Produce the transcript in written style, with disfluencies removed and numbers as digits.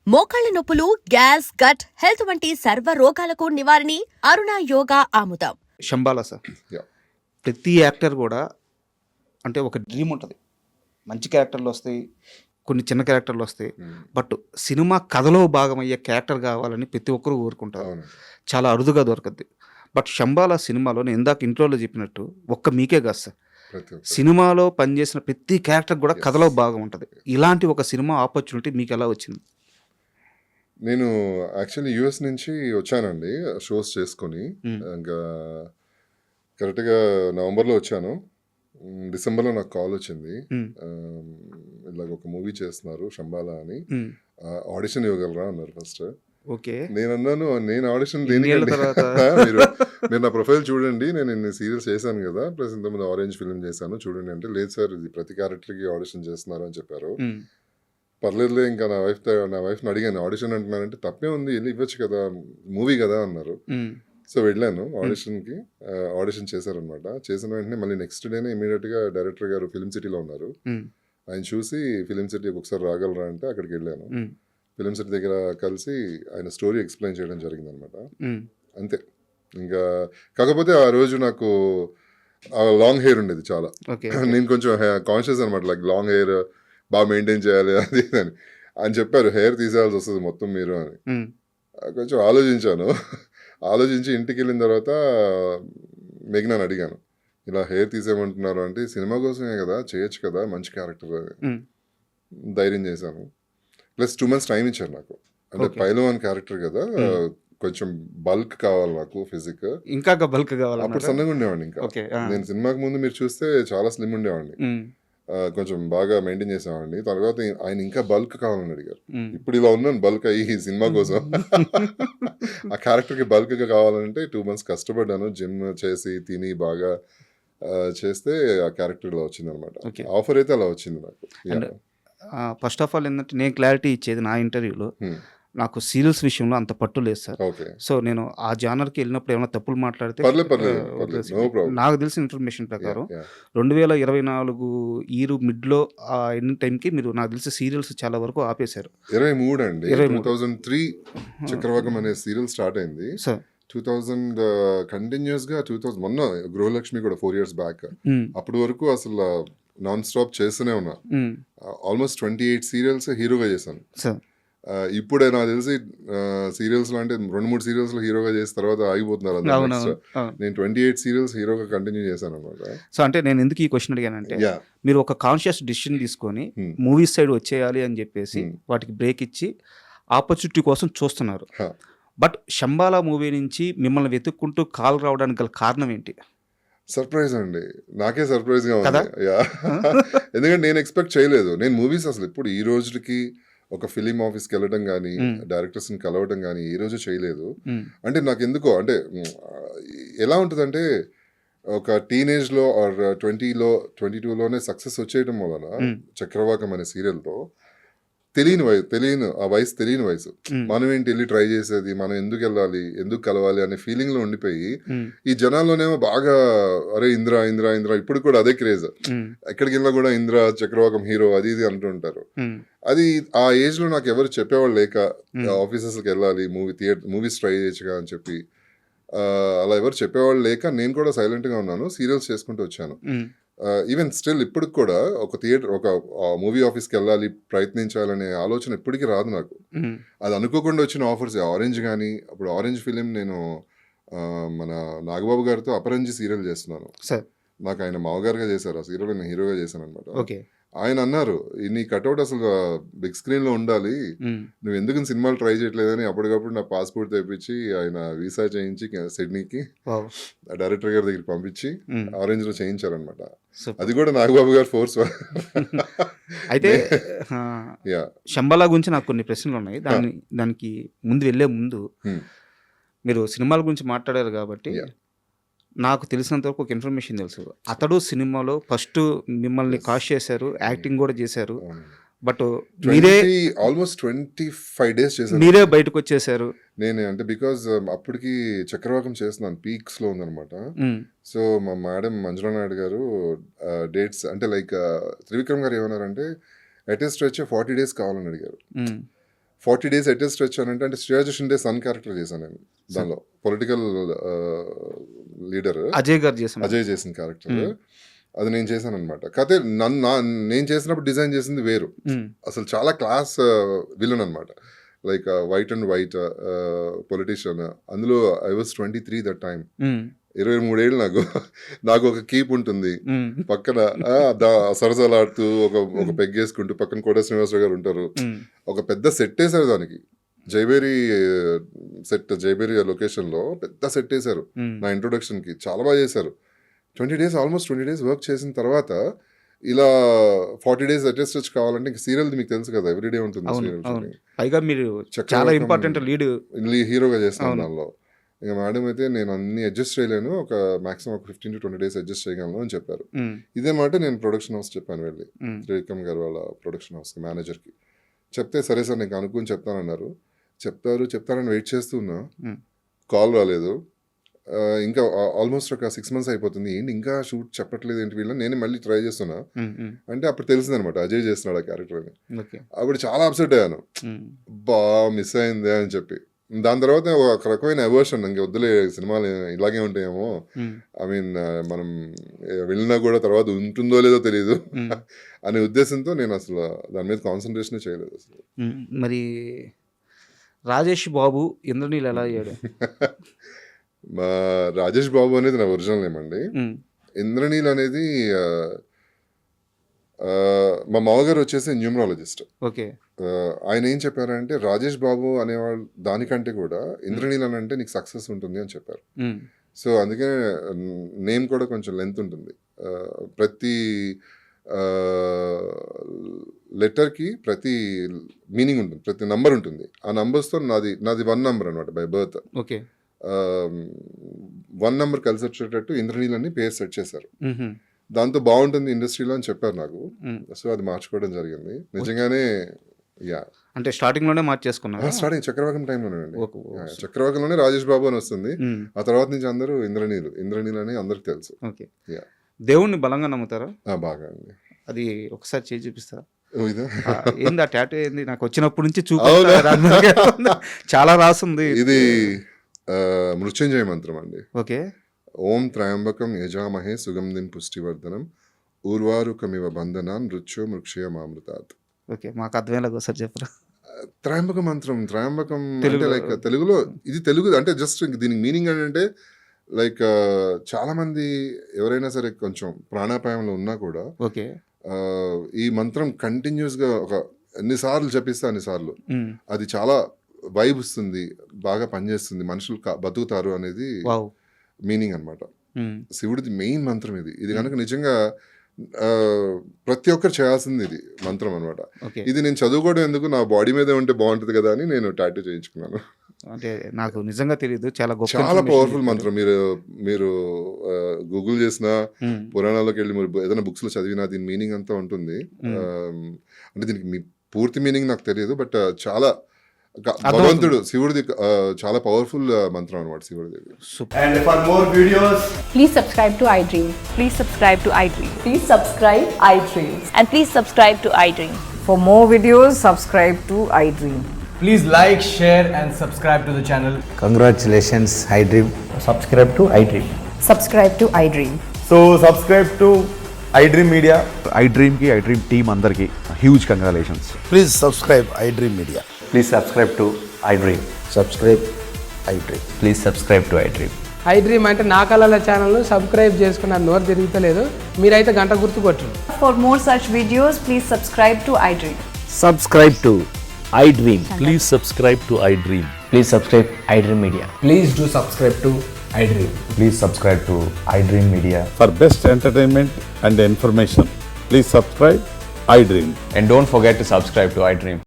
మోకాళ్ల నొప్పులు, gas, gut health వంటి సర్వ రోగాలకు నివారణి అరుణ యోగా ఆముదం. Shambhala sir, Yeah. ప్రతి యాక్టర్ కూడా అంటే ఒక డ్రీమ్ ఉంటుంది. మంచి క్యారెక్టర్లు వస్తాయి, కొన్ని చిన్న క్యారెక్టర్లు వస్తాయి. బట్ సినిమా కథలో భాగమయ్యే క్యారెక్టర్ కావాలని ప్రతి ఒక్కరు కోరుకుంటారు. అవును. చాలా అరుదుగా దొరకద్ది. బట్ శంబాలా సినిమాలో నేను ఇందాక ఇంట్రోలో చెప్పినట్టు ఒక్క మీకే కాదు సార్, ప్రతి ఒక్క సినిమాలో పనిచేసిన ప్రతి క్యారెక్టర్ కూడా కథలో భాగం ఉంటుంది. ఇలాంటి ఒక సినిమా ఆపర్చునిటీ మీకు ఎలా వచ్చింది? నేను యాక్చువల్లీ యూఎస్ నుంచి వచ్చానండి షోస్ చేసుకొని. మ్మ్. ఇంకా కరెక్ట్గా నవంబర్లో వచ్చాను. డిసెంబర్లో నాకు కాల్ వచ్చింది. మ్మ్. ఇలాగ ఒక మూవీ చేస్తున్నారు శంబాలా అని, మ్మ్. ఆడిషన్ ఇవ్వగలరా అన్నారు ఫస్ట్. ఓకే. నేను అన్నాను, నేను ఆడిషన్ ఇన్నేళ్ళ దేనికండి? తర్వాత మీరు నా ప్రొఫైల్ చూడండి, నేను ఇన్ని సీరియల్స్ చేశాను కదా, ప్లస్ ఇంతకుముందు ఆరెంజ్ ఫిల్మ్ చేశాను చూడండి అంటే, లేదు సార్ ఇది ప్రతి క్యారెక్టర్కి ఆడిషన్ చేస్తున్నారు అని చెప్పారు. మ్మ్. పర్లేదులే, ఇంకా నా వైఫ్ని అడిగాను, ఆడిషన్ అంటున్నానంటే తప్పే ఉంది, వెళ్ళి ఇవ్వచ్చు కదా, మూవీ కదా అన్నారు. మ్మ్. సో వెళ్ళాను ఆడిషన్కి. ఆడిషన్ చేశారనమాట. చేసిన వెంటనే మళ్ళీ నెక్స్ట్ డేనే ఇమీడియట్గా డైరెక్టర్ గారు ఫిల్మ్ సిటీలో ఉన్నారు. మ్మ్. ఆయన చూసి ఫిలిం సిటీ ఒకసారి రాగలరా అంటే అక్కడికి వెళ్ళాను. మ్మ్. ఫిలిం సిటీ దగ్గర కలిసి ఆయన స్టోరీ ఎక్స్ప్లెయిన్ చేయడం జరిగిందనమాట. మ్మ్. అంతే. ఇంకా కాకపోతే ఆ రోజు నాకు లాంగ్ హెయిర్ ఉండేది చాలా. ఓకే. నేను కొంచెం కాన్షియస్ అనమాట, లైక్ లాంగ్ హెయిర్ బాగా మెయింటైన్ చేయాలి అది ఇది అని. ఆయన చెప్పారు హెయిర్ తీసేయాల్సి వస్తుంది మొత్తం మీరు అని. మ్మ్. కొంచెం ఆలోచించాను. ఆలోచించి ఇంటికి వెళ్ళిన తర్వాత మేఘ్నాని అడిగాను, ఇలా హెయిర్ తీసేయమంటున్నారు అంటే సినిమా కోసమే కదా, చేయొచ్చు కదా, మంచి క్యారెక్టర్ అని మ్మ్. ధైర్యం చేశాను. ప్లస్ 2 months టైం ఇచ్చారు నాకు. అంటే Okay. పైలవాన్ క్యారెక్టర్ కదా, కొంచెం బల్క్ కావాలి నాకు ఫిజిక్. ఇంకా బల్క్ అప్పుడు కావాలన్నమాట. సన్నగా ఉండేవాడిని. ఇంకా ఓకే. నేను సినిమాకి ముందు మీరు చూస్తే చాలా స్లిమ్ ఉండేవాడిని. మ్మ్. కొంచెం బాగా మెయింటైన్ చేసేవాడిని. తర్వాత ఆయన ఇంకా బల్క్ కావాలని అడిగారు. మ్మ్. ఇప్పుడు ఇలా ఉన్నాను బల్క్ అయ్యి ఈ సినిమా కోసం. ఆ క్యారెక్టర్కి బల్క్గా కావాలంటే 2 months కష్టపడ్డాను, జిమ్ చేసి తిని బాగా చేస్తే ఆ క్యారెక్టర్ ఇలా వచ్చింది అనమాట. Okay. ఆఫర్ అయితే అలా వచ్చింది నాకు. And ఫస్ట్ ఆఫ్ ఆల్ ఏంటంటే నేను క్లారిటీ ఇచ్చేది నా ఇంటర్వ్యూలో, Hmm. నాకు సీరియల్స్ విషయంలో అంత పట్టు లేదు సార్. ఓకే. సో నేను ఆ జానర్కి వెళ్ళినప్పుడు ఏమైనా తప్పులు మాట్లాడితే పర్లేదు వదిలేసి- నో ప్రాబ్లం. నాకు తెలిసిన ఇన్ఫర్మేషన్ ప్రకారం 2024 ఇయర్ మిడ్లో ఆ ఎండ్ టైంకి మీరు నాకు తెలిసి సీరియల్స్ చాలా వరకు ఆపేశారు 23 అండి. 23. 2003 చక్రవాకం అనే సీరియల్ స్టార్ట్ అయింది. సార్. 2000 కంటిన్యూస్ గా 2000 మొన్న గృహలక్ష్మి కూడా 4 years బ్యాక్. మ్మ్. అప్పటి వరకు అసలు నాన్ స్టాప్ చేస్తూనే ఉన్నా. మ్మ్. ఆల్మోస్ట్ 28 సీరియల్స్ హీరోగా చేశాను. సార్. ఇప్పుడే నాకు తెలిసి సీరియల్స్ లో అంటే 2-3 సీరియల్స్ లో హీరోగా చేసిన తర్వాత ఆగిపోతున్నారు అందరూ. అవునవును. Next, నేను 28 సీరియల్స్ హీరోగా కంటిన్యూ చేశాను అనమాట. సో అంటే నేను ఎందుకు ఈ క్వశ్చన్ అడిగానంటే, యా. మీరు ఒక కాన్షియస్ డిసిషన్ తీసుకొని Hmm. మూవీస్ సైడ్ వచ్చేయాలి అని చెప్పేసి Hmm. వాటికి బ్రేక్ ఇచ్చి ఆపర్చునిటీ కోసం చూస్తున్నారు. హా. బట్ శంబాలా మూవీ నుంచి మిమ్మల్ని వెతుక్కుంటూ కాల్ రావడానికి గల కారణం ఏంటి? సర్ప్రైజ్ అండి, నాకే సర్ప్రైజ్ గా కదా? ఉంది. యా. ఎందుకంటే నేను ఎక్స్పెక్ట్ చేయలేదు. నేను మూవీస్ అసలు ఇప్పుడు ఈ రోజుకి ఒక ఫిలిం ఆఫీస్కి వెళ్ళడం కానీ, డైరెక్టర్స్ని కలవడం కానీ ఈ రోజు చేయలేదు. మ్మ్. అంటే నాకు ఎందుకో అంటే ఎలా ఉంటుందంటే, ఒక టీనేజ్లో ఆర్ 22లోనే సక్సెస్ వచ్చేయడం వలన చక్రవాకం అనే సీరియల్తో తెలియని వయసు తెలియని వయసు. మ్మ్. మనం ఏంటి వెళ్ళి ట్రై చేసేది, మనం ఎందుకు వెళ్ళాలి, ఎందుకు కలవాలి అనే ఫీలింగ్లో ఉండిపోయి, మ్మ్. ఈ జనాల్లోనేమో బాగా అరే ఇంద్ర ఇంద్ర ఇంద్ర, ఇప్పుడు కూడా అదే క్రేజ్. మ్మ్. ఎక్కడికి వెళ్ళినా కూడా ఇంద్ర చక్రవాకం హీరో అది ఇది అంటుంటారు. మ్మ్. అది ఆ ఏజ్ లో నాకు ఎవరు చెప్పేవాళ్ళు లేక, ఆఫీసెస్కి వెళ్ళాలి, మూవీస్ ట్రై చేయొచ్చుగా అని చెప్పి అలా ఎవరు చెప్పేవాళ్ళు లేక నేను కూడా సైలెంట్గా ఉన్నాను, సీరియల్స్ చేసుకుంటూ వచ్చాను. మ్మ్. ఈవెన్ స్టిల్ ఇప్పటికి కూడా ఒక మూవీ ఆఫీస్కి వెళ్ళాలి, ప్రయత్నించాలనే ఆలోచన ఇప్పటికీ రాదు నాకు. మ్మ్. అది అనుకోకుండా వచ్చిన ఆఫర్స్. ఆరెంజ్ కానీ, అప్పుడు ఆరెంజ్ ఫిలిం నేను మన నాగబాబు గారితో అపరంజి సీరియల్ చేస్తున్నాను. సార్. నాకు ఆయన మావగారుగా చేశారు, ఆ సీరియల్ నేను హీరోగా చేశాను అనమాట. ఓకే. ఆయన అన్నారు, నీ కట్అవుట్ అసలు బిగ్ స్క్రీన్ లో ఉండాలి, మ్మ్. నువ్వు ఎందుకు సినిమాలు ట్రై చేయట్లేదని అప్పటికప్పుడు నా పాస్పోర్ట్ తెప్పించి ఆయన వీసా చేయించి సిడ్నీకి వావ్. డైరెక్టర్ గారి దగ్గరికి పంపించి మ్మ్. ఆరెంజ్ లో చేయించారనమాట. సూపర్. అది కూడా నాగబాబు గారు ఫోర్స్. అయితే యా. శంబాలా గురించి నాకు కొన్ని ప్రశ్నలు ఉన్నాయి. దానికి వెళ్ళే ముందు మీరు సినిమాల గురించి మాట్లాడారు కాబట్టి Yeah. నాకు తెలిసినంత వరకు ఒక ఇన్ఫర్మేషన్ తెలుసు. అతడు సినిమాలో ఫస్ట్ మిమ్మల్ని కాస్ట్ చేశారు, యాక్టింగ్ కూడా చేశారు. బట్ మీరే ఆల్మోస్ట్ 25 days చేశాను మీరే బయటకు వచ్చేసారు. నేనే. అంటే బికాజ్ అప్పటికి చక్రవాకం చేస్తున్నాను, పీక్స్ లో ఉందన్నమాట. మ్మ్. సో మా మేడం మంజులా నాయుడు గారు డేట్స్ అంటే లైక్ త్రివిక్రమ్ గారు ఏమన్నారంటే అటెస్ట్ వచ్చి 40 days కావాలని అడిగారు. మ్మ్. 40 days అటెస్ట్ వచ్చానంటే అంటే శ్రేయస్ షిండే సన్ క్యారెక్టర్ చేశాను నేను దానిలో పొలిటికల్ లీడర్ అజయ్ గారు చేసిన అజయ్ చేసిన క్యారెక్టర్ అది నేను చేశాను అనమాట కాకపోతే నేను చేసినప్పుడు డిజైన్ చేసింది వేరు అసలు చాలా క్లాస్ విలన్ అనమాట like white and white politician అందులో ఐ వాజ్ 23 దట్ టైం 23 ఏళ్ళు నాకు ఒక కీప్ ఉంటుంది పక్కన సరసలాడుతూ ఒక పెగ్గేసుకుంటూ పక్కన కోట శ్రీనివాసరావు గారు ఉంటారు ఒక పెద్ద సెట్ వేశారు దానికి జైబేరి లొకేషన్ లో పెద్ద సెట్ వేశారు నా ఇంట్రొడక్షన్ కి చాలా బాగా చేశారు 20 days ఆల్మోస్ట్ 20 days వర్క్ చేసిన తర్వాత ఇలా 40 days అటెస్ట్ వచ్చి కావాలంటే ఇంకా సీరియల్ మీకు తెలుసు కదా ఎవ్రీడే ఉంటుంది సీరియల్ పైగా మీరు చాలా ఇంపార్టెంట్ లీడ్ హీరోగా చేస్తాను దానిలో ఇంకా మేడం అయితే నేను అన్ని అడ్జస్ట్ చేయలేను ఒక మాక్సిమం ఒక 15 to 20 days అడ్జస్ట్ చేయగలను అని చెప్పారు ఇదే మాట నేను ప్రొడక్షన్ హౌస్ చెప్పాను వెళ్ళి త్రివిక్రమ్ గారు వాళ్ళ ప్రొడక్షన్ హౌస్ మేనేజర్కి చెప్తే సరే సార్ నీకు అనుకుని చెప్తానన్నారు చెప్తారని వెయిట్ చేస్తూ ఉన్నా కాల్ రాలేదు ఇంకా ఆల్మోస్ట్ ఒక 6 months అయిపోతుంది ఏంటి ఇంకా షూట్ చెప్పట్లేదు ఏంటి వీళ్ళని నేను మళ్ళీ ట్రై చేస్తున్నా అంటే అప్పుడు తెలిసింది అనమాట అజయ్ చేస్తున్నాడు ఆ క్యారెక్టర్ అని అప్పుడు చాలా అప్సెట్ అయ్యాను మిస్ అయిందే అని చెప్పి దాని తర్వాత ఒక రకమైన ఎవర్షన్ ఇంక వద్దులే సినిమాలు ఇలాగే ఉంటాయేమో ఐ మీన్ మనం వెళ్ళినా కూడా తర్వాత ఉంటుందో లేదో తెలియదు అనే ఉద్దేశంతో నేను అసలు దాని మీద కాన్సన్ట్రేషన్ చేయలేదు అసలు మరి రాజేష్ బాబు ఇంద్రనీల్ ఎలా అయ్యాడు మా రాజేష్ బాబు అనేది నా ఒరిజినల్ నేమ్ అండి ఇంద్రనీల్ అనేది మా మామగారు వచ్చేసి న్యూమరాలజిస్ట్ ఓకే ఆయన ఏం చెప్పారంటే రాజేష్ బాబు అనేవాళ్ళు దానికంటే కూడా ఇంద్రనీల్ అని అంటే నీకు సక్సెస్ ఉంటుంది అని చెప్పారు సో అందుకే నేమ్ కూడా కొంచెం లెంత్ ఉంటుంది ప్రతి లెటర్కి ప్రతి మీనింగ్ ఉంటుంది ప్రతి నంబర్ ఉంటుంది ఆ నంబర్స్తో నాది 1 number అనమాట బై బర్త్ ఓకే 1 number కలిసి వచ్చేటట్టు ఇంద్రనీల్ అని పేరు సెట్ చేశారు దాంతో బాగుంటుంది ఇండస్ట్రీలో అని చెప్పారు నాకు సో అది మార్చుకోవడం జరిగింది నిజంగానే యా అంటే స్టార్టింగ్ లోనే మార్చేసుకున్నా స్టార్టింగ్ చక్రవాకం టైంలోనే చక్రవాకంలోనే రాజేష్ బాబు అని వస్తుంది ఆ తర్వాత నుంచి అందరూ ఇంద్రనీల్ అని అందరికి తెలుసు ఓకే దేవుణ్ణి బలంగా నమ్ముతారా బాగా అండి అది ఒకసారి చేసి చూపిస్తారా ఇదా ఏంది ఆ టాటూ ఏంది నాకు వచ్చినప్పటి నుంచి చూపిస్తా చాలా రాసుంది ఇది మృత్యుంజయ మంత్రం అండి ఓకే ఓం త్రయంబకం యజామహే సుగంధిం పుష్టివర్ధనం ఊర్వారుకమివ బంధనాన్ మృత్యు మృక్షయ మామృతాత్ ఓకే మాకు అర్థమయ్యేలాగా ఒకసారి చెప్పరా త్రయంబక మంత్రం త్రయంబకం అంటే లైక్ తెలుగులో ఇది తెలుగు అంటే జస్ట్ దీనికి మీనింగ్ ఏంటంటే లైక్ చాలా మంది ఎవరైనా సరే కొంచెం ప్రాణాపాయంలో ఉన్నా కూడా ఓకే ఈ మంత్రం కంటిన్యూస్ గా ఒక ఎన్నిసార్లు చెప్పిస్తే అన్నిసార్లు అది చాలా వైబ్ ఇస్తుంది బాగా పనిచేస్తుంది మనుషులు బతుకుతారు అనేది మీనింగ్ అనమాట శివుడిది మెయిన్ మంత్రం ఇది కనుక నిజంగా ప్రతి ఒక్కరు చేయాల్సింది ఇది మంత్రం అనమాట ఇది నేను చదువుకోవడం ఎందుకు నా బాడీ మీదే ఉంటే బాగుంటుంది కదా అని నేను టాటూ చేయించుకున్నాను అంటే నాకు నిజంగా తెలియదు చాలా పవర్ఫుల్ మంత్రం మీరు గూగుల్ చేసిన పురాణాల్లోకి వెళ్ళి మీరు ఏదైనా బుక్స్ లో చదివినా దీని మీనింగ్ అంతా ఉంటుంది అంటే దీనికి పూర్తి మీనింగ్ నాకు తెలియదు బట్ చాలా భగవంతుడు శివుడిది చాలా పవర్ఫుల్ మంత్రం అన్నమాట శివుడిది. And for more videos, please subscribe to iDream. Please subscribe to iDream. Please subscribe iDream. And please subscribe to iDream. For more videos, subscribe to iDream. please like, share and subscribe to the channel. Congratulations, iDream. Subscribe to iDream. Subscribe to iDream. So subscribe to iDream Media. iDream ki iDream team andarki huge congratulations. Please subscribe iDream Media. Please subscribe to iDream. Subscribe iDream. Please subscribe to iDream. iDream అంటే నా కళల ఛానల్ను subscribe చేసుకున్న నోరు తిరుగుతలేదు మీరైతే గంట గుర్తు కొట్టండి. For more such videos, please subscribe to iDream. Subscribe to iDream. Please subscribe to iDream. Please subscribe iDream Media. Please do subscribe to iDream. Please subscribe to iDream Media. For best entertainment and information, please subscribe iDream. And don't forget to subscribe to iDream.